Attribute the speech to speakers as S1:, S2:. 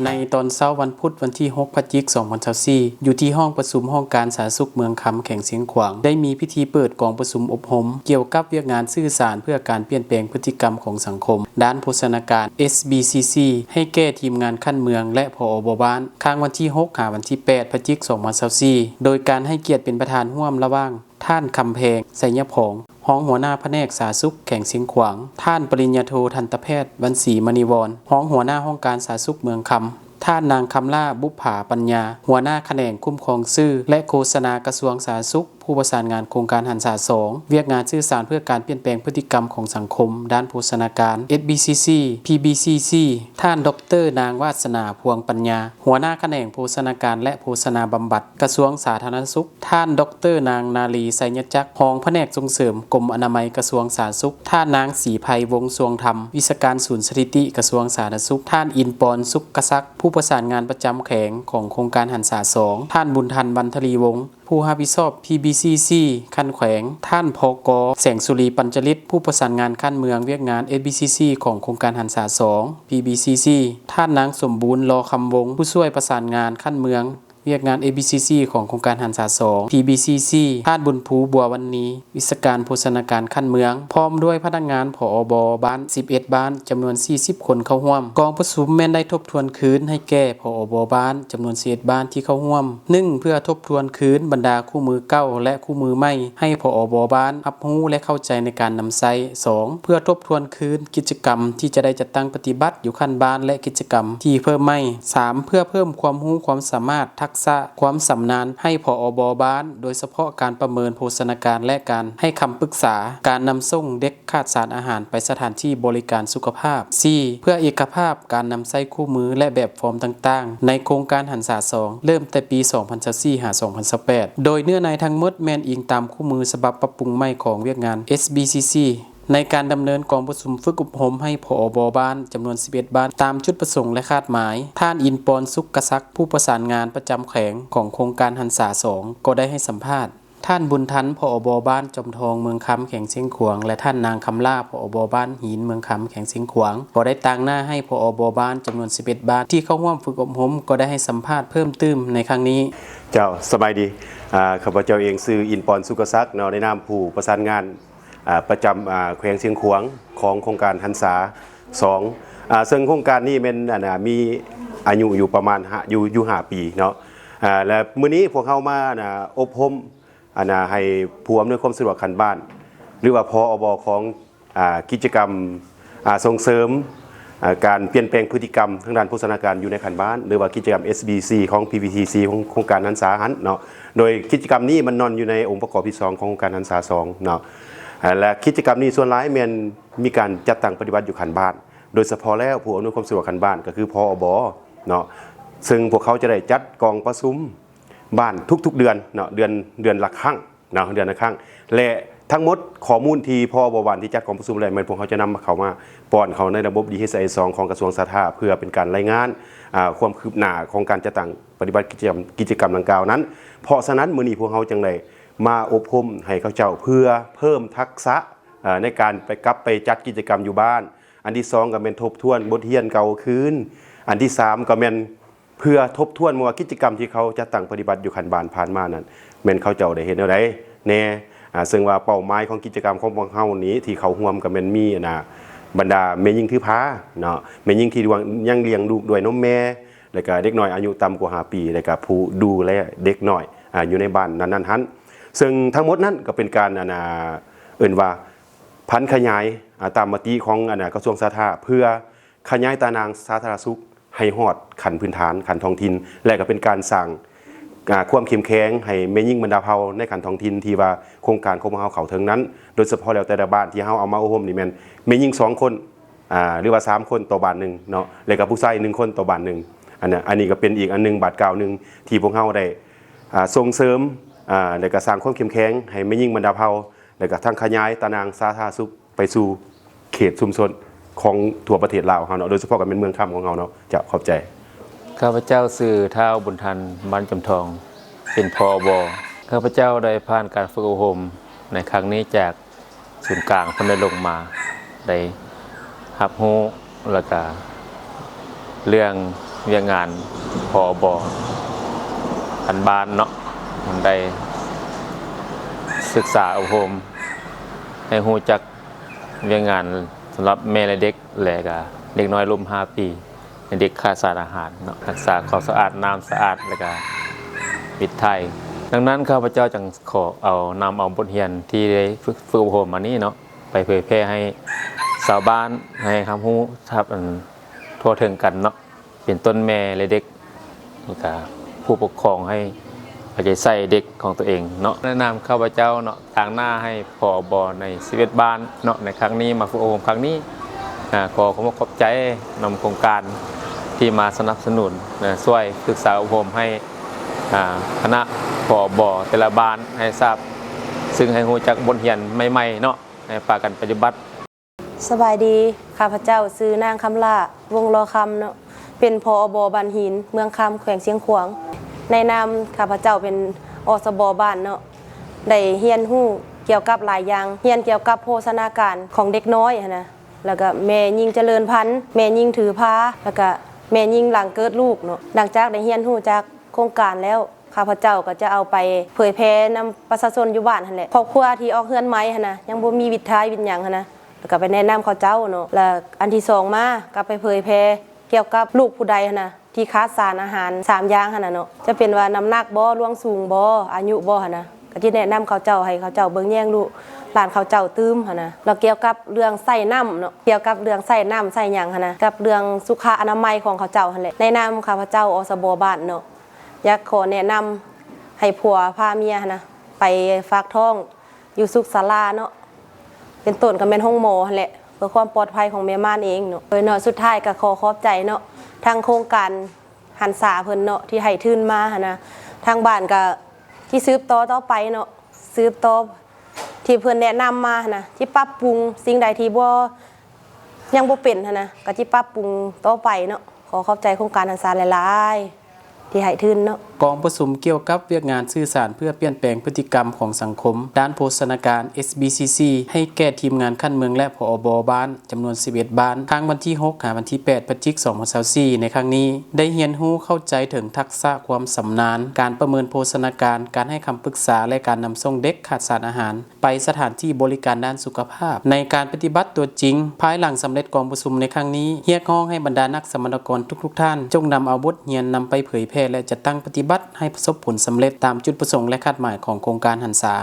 S1: ในตอนเช้าวันพุธวันที่6 พฤศจิกายน 2024อยู่ที่ห้องประชุมห้องการสาธารณสุขเมืองคำแข่งเสียงขวางได้มีพิธีเปิดกองประชุมอบรมเกี่ยวกับเวียกงานสื่อสารเพื่อการเปลี่ยนแปลงพฤติกรรมของสังคมด้านโภชนาการ SBCC ให้แก่ทีมงานขั้นเมืองและผอ.บ้านค้างวันที่6 หาวันที่8 พฤศจิกายน 2024โดยการให้เกียรติเป็นประธานร่วมระหว่างท่านคำแพงไสยผงห้องหัวหน้าแผนกสาธารณสุขแข่งเสียงขวางท่านปริญญาโททันตแพทย์วรรณศรีมณีวรห้องหัวหน้าห้องการสาธารณสุขเมืองคำท่านนางคำล่าบุปผาปัญญาหัวหน้าแขนงคุ้มครองซื่อและโฆษณากระทรวงสาธารณสุขผู้ประสานงานโครงการหันษา2เวียกงานสื่อสารเพื่อการเปลี่ยนแปลงพฤติกรรมของสังคมด้านโภชนาการ SBCC PBCC ท่านดร.นางวาสนาพวงปัญญาหัวหน้าแขนงโภชนาการและโภชนาบำบัดกระทรวงสาธารณสุขท่านดร.นางนาลีไสยจักรรองแผนกส่งเสริมกรมอนามัยกระทรวงสาธารณสุขท่านนางศรีไพวงศ์สวงธรรมวิศการศูนย์สถิติกระทรวงสาธารณสุขท่านอินปอนสุขกษักผู้ประสานงานประจำแขงของโครงการหันษา2ท่านบุญทันบรรทลีวงศ์ผู้รับผิดชอบ PBCC คันแขวงท่านพก.แสงสุรีปัญจฤทธิ์ผู้ประสานงานขั้นเมืองเวียกงาน SBCC ของโครงการหันษา2 PBCC ท่านนางสมบูรณ์รอคำวงผู้ช่วยประสานงานขั้นเมืองเวียกงาน SBCC ของโครงการหันษา2 PBCC ท่านบุญภูบัววันนี้วิศการโภชนาการขั้นเมืองพร้อมด้วยพนักงานผอ.บ้าน11บ้านจำนวน40คนเข้าร่วมกองประชุมแม่นได้ทบทวนคืนให้แก่ผอ.บ้านจำนวน11บ้านที่เข้าร่วม1เพื่อทบทวนคืนบรรดาคู่มือเก่าและคู่มือใหม่ให้ผอ.บ้านรับรู้และเข้าใจในการนำใช้2เพื่อทบทวนคืนกิจกรรมที่จะได้จัดตั้งปฏิบัติอยู่ขั้นบ้านและกิจกรรมที่เพิ่มใหม่3เพื่อเพิ่มความรู้ความสามารถทักษะความสำนาญให้ผอ.บ้านโดยเฉพาะการประเมินโภชนาการและการให้คำปรึกษาการนำส่งเด็กขาดสารอาหารไปสถานที่บริการสุขภาพ 4. เพื่อเอกภาพการนำใช้คู่มือและแบบฟอร์มต่างๆในโครงการหันษา2เริ่มแต่ปี 2024 หา 2028 โดยเนื้อในทั้งหมดแม่นอิงตามคู่มือฉบับปรับปรุงใหม่ของเวียกงาน SBCCในการดำเนินกองประชุมฝึกอบรมให้ผอ.บ้านจำนวน11บ้านตามจุดประสงค์และคาดหมายท่านอินปอนสุขกษักผู้ประสานงานประจำแขวงของโครงการหันษา2ก็ได้ให้สัมภาษณ์ท่านบุญทันผอ.บ้านจอมทองเมืองคำแข่งเสียงขวางและท่านนางคำล่าผอ.บ้านหินเมืองคำแข่งเสียงขวางก็ได้ต่างหน้าให้ผอ.บ้านจำนวน11บ้านที่เข้าร่วมฝึกอบรมก็ได้ให้สัมภาษณ์เพิ่มเติมในครั้งนี้
S2: เจ้าสบายดีข้าพเจ้าเองชื่ออินปอนสุขกษักเนาะในนามผู้ประสานงานประจำแขวงเชียงขวางของโครงการหันษา2ซึ่งโครงการนี้เป็นมีอายุอยู่ประมาณอยู่5ปีเนาะและมื้อนี้พวกเขามาอบรมให้ผู้อำนวยความสะดวกคันบ้านหรือว่าผอ.ของกิจกรรมส่งเสริมการเปลี่ยนแปลงพฤติกรรมทางด้านโภชนาการอยู่ในคันบ้านหรือว่ากิจกรรม SBC ของ PBCC ของโครงการหันษาเนาะโดยกิจกรรมนี้มันนอนอยู่ในองค์ประกอบที่2ของโครงการหันษา2เนาะและกิจกรรมนี้ส่วนหลายแม่นมีการจัดตั้งปฏิบัติอยู่คันบ้านโดยเฉพาะแล้วผู้อำนวยความสะดวกคันบ้านก็คือผอ.เนาะซึ่งพวกเขาจะได้จัดกองประชุมบ้านทุกๆเดือนเนาะเดือนละครั้งเนาะเดือนละครั้งและทั้งหมดข้อมูลที่ผอ.บ้านที่จัดกองประชุมอะไรมันพวกเขาจะนำเข้ามาป้อนเขาในระบบ DHIS 2ของกระทรวงสาธารณสุขเพื่อเป็นการรายงานความคืบหน้าของการจัดตั้งปฏิบัติกิจกรรมดังกล่าวนั้นเพราะฉะนั้นมื้อนี้พวกเขาจังได๋มาอบรมให้เขาเจ้าเพื่อเพิ่มทักษะในการไปจัดกิจกรรมอยู่บ้านอันที่2ก็เป็นทบทวนบทเรียนเก่าคืนอันที่3ก็เป็นเพื่อทบทวนว่ากิจกรรมที่เขาจัดตั้งปฏิบัติอยู่คันบ้านผ่านมานั้นแม่นเขาเจ้าได้เห็นแนวใดแน่ซึ่งว่าเป้าหมายของกิจกรรมของพวกเฮานี้ที่เขาร่วมก็แม่นมีบรรดาแม่หญิงถือผ้าเนาะแม่หญิงที่ยังเลี้ยงลูกด้วยนมแม่แล้วก็เด็กน้อยอายุต่ำกว่า5ปีแล้วก็ผู้ดูแลเด็กน้อยอยู่ในบ้านนั้นหั่นซึ่งทั้งหมดนั้นก็เป็นการเอิ้นว่าพันขยายตามมติของกระทรวงสาธารณสุขเพื่อขยายตารางสาธารณสุขให้ฮอดขั้นพื้นฐานขั้นท้องถิ่นและก็เป็นการสร้างความเข้มแข็งให้แม่หญิงบรรดาเผ่าในขั้นท้องถิ่นที่ว่าโครงการของเฮาเข้าถึงนั้นโดยเฉพาะแล้วแต่ละบ้านที่เฮาเอามาอบรมนี่แม่นแม่หญิง2คนหรือว่า3คนต่อบ้านนึงเนาะแล้วก็ผู้ชาย1คนต่อบ้านนึงอันนี้ก็เป็นอีกอันนึงบาทกล่าวนึงที่พวกเฮาได้ส่งเสริมแล้วก็สร้างความเข้มแข็งให้แม่หญิงบรรดาเผ่าแล้วก็ทั้งขยายตารางสาธารณสุขไปสู่เขตชุมชนของทั่วประเทศลาวเฮาเนาะโดยเฉพาะกับเป็นเมืองค่ำของเฮาเนาะจะขอบใจ
S3: ข้าพเจ้าชื่อท้าวบุญทันบ้านจำทองเป็นผอ.ข้าพเจ้าได้ผ่านการฝึกอบรมในครั้งนี้จากศูนย์กลางเพิ่นได้ลงมาได้รับรู้แล้วก็เรื่อง เวียกงานพบอันบ้านเนาะมันได้ศึกษาอบรมให้ฮู้จักเวียกงานสำหรับแม่และเด็กและก็เด็กน้อยลม5 ปีเด็กขาดสารอาหารเนาะรักษาความสะอาดน้ำสะอาดแล้วก็วิถีไทยดังนั้นข้าพเจ้าจึงขอเอานำเอาบทเรียนที่ได้ฝึกอบรมมานี้เนาะไปเผยแพร่ให้ชาวบ้านให้ความรู้ทั่วถึงกันเนาะเป็นต้นแม่และเด็กนี่ก็ผู้ปกครองให้เอาใจใส่เด็กของตัวเองเนาะแนะนำข้าพเจ้าเนาะทางหน้าให้ผบใน11บ้านเนาะในครั้งนี้มาฝึกอบรมครั้งนี้ขอขอบใจนำโครงการที่มาสนับสนุนช่วยศึกษาอบรมให้คณะผบแต่ละบ้านให้ทราบซึ่งให้รู้จักบทเรียนใหม่ๆเนาะให้พากันปฏิบัติ
S4: สบายดีข้าพเจ้าซื้อนางคำล่าวงรอคำเนาะเป็นพอบบ้านหินเมืองคำแขวงเชียงขวางในนามข้าพเจ้าเป็นอสบบ้านเนาะได้เรียนรู้เกี่ยวกับหลายอย่างเรียนเกี่ยวกับโภชนาการของเด็กน้อยนะแล้วก็แม่ยิ่งเจริญพันธุ์แม่ยิ่งถือผ้าแล้วก็แม่ยิ่งหลังเกิดลูกเนาะหลังจากได้เรียนรู้จากโครงการแล้วข้าพเจ้าก็จะเอาไปเผยแพร่นำประชาชนอยู่บ้านหั่นแหละครอบครัวที่ออกเฮือนไม้หั่นนะยังบ่มีวิถีวิญญาณหั่นนะแล้วก็ไปแนะนำเขาเจ้าเนาะแล้วอันที่2มาก็ไปเผยแพร่เกี่ยวกับลูกผู้ใดหั่นนะที่ขาดสารอาหาร3อย่างหั่นน่ะเนาะจะเป็นว่าน้ำหนักบ่ล่วงสูงบ่อายุบ่หั่นนะก็สิแนะนำเขาเจ้าให้เขาเจ้าเบิ่งแย่งลูกหลานเขาเจ้าตื้มหั่นนะแล้วเกี่ยวกับเรื่องใส่น้ำเนาะเกี่ยวกับเรื่องใส่น้ำใส่หยังหั่นนะกับเรื่องสุขอนามัยของเขาเจ้าหั่นแหละในนามข้าพเจ้าอสบบ้านเนาะอยากขอแนะนำให้ผัวพาเมียนะไปฝากท้องอยู่สุขศาลาเนาะเป็นต้นก็เป็นห้องหมอแหละเพื่อความปลอดภัยของแม่ม่านเองเนาะเนาะสุดท้ายก็ขอบใจเนาะทางโครงการหันษาเพิ่นเนาะที่ให้ทุนมานะทางบ้านก็ที่สืบต่อไปเนาะสืบต่อที่เพิ่นแนะนำมานะที่ปรับปรุงสิ่งใดที่บ่ยังบ่เป็นนะก็ที่ปรับปรุงต่อไปเนาะขอบใจโครงการหันษาหลายๆที่ให้ทุนเนาะ
S1: กองประชุมเกี่ยวกับเวียกงานสื่อสารเพื่อเปลี่ยนแปลงพฤติกรรมของสังคมด้านโภชนาการ SBCC ให้แก่ทีมงานขั้นเมืองและผอบบ้านจำนวน11บ้านทางวันที่6 วันที่8 พฤศจิกายน 2024ในครั้งนี้ได้เรียนรู้เข้าใจถึงทักษะความสำนาญการประเมินโภชนาการการให้คำปรึกษาและการนำส่งเด็กขาดสารอาหารไปสถานที่บริการด้านสุขภาพในการปฏิบัติตัวจริงภายหลังสำเร็จกองประชุมในครั้งนี้เรียกร้องให้บรรดานักสมรกรทุกท่านจงนำเอาบทเรียนนำไปเผยแพร่และจัดตั้งปฏิบัติให้ประสบผลสำเร็จตามจุดประสงค์และคาดหมายของโครงการหันษา